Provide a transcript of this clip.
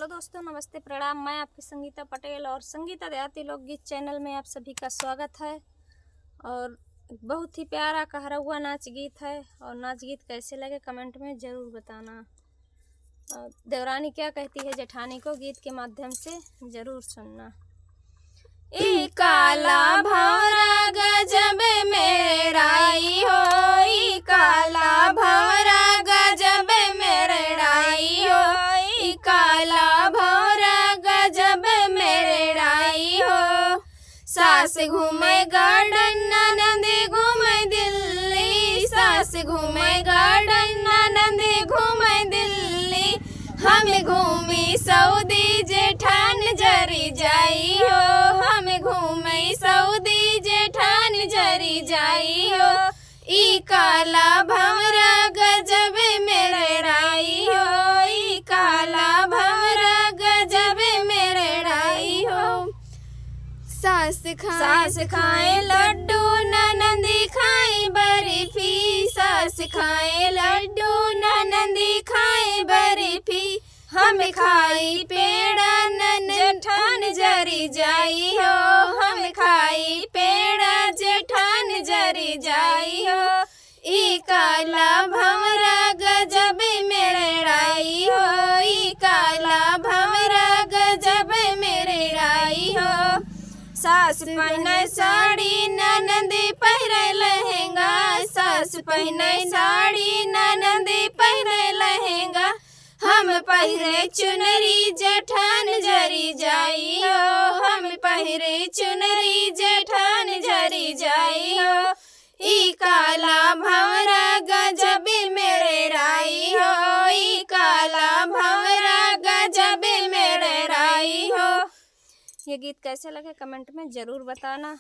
Hello दोस्तों, नमस्ते, प्रणाम। मैं आपकी संगीता पटेल और संगीता देहाती लोकगीत चैनल में आप सभी का स्वागत है। और बहुत ही प्यारा कहरवा नाच गीत है। और नाच गीत कैसे लगे कमेंट में ज़रूर बताना। देवरानी क्या कहती है जेठानी को गीत के माध्यम से ज़रूर सुनना। ई काला भौरा गजब मेरे राई हो, ई काला भौरा गजब मेरे राई हो, ई काला भौरा गजब मेरे राई हो। सास घूमे गार्डन ननदी घूमे दिल्ली, सास घूमे गार्डन ननदी घूमे दिल्ली। हम घूमी सऊदी जेठान जरी जाई हो, हम घूमे सऊदी जेठान जरी जाई हो। ई काला भंवरा गजब मेरे राई हो, ई काला भंवरा गजब मेरे राई हो। सास खाए लड्डू ननदी खाए बर्फी, सास खाए लड्डू ननदी खाए बर्फी। हम खाई पेड़ा नन जेठान जरी जाई हो, हम खाई पेड़ा जेठान जरी जाई हो। ई काला भंवरा गजब मेरे राई हो, ई काला भंवरा गजब मेरे राई हो। सास पहने साड़ी ननदी पहरे लहंगा, सास पहने साड़ी ननदी पहरे लहंगा। हम पहरे चुनरी जेठान जरी जाई हो, हम पहरे चुनरी जेठान जरी जाई हो। ई काला भंवरा गजब मेरे राई हो, ई काला भंवरा गजब मेरे राई हो। ये गीत कैसे लगे कमेंट में ज़रूर बताना।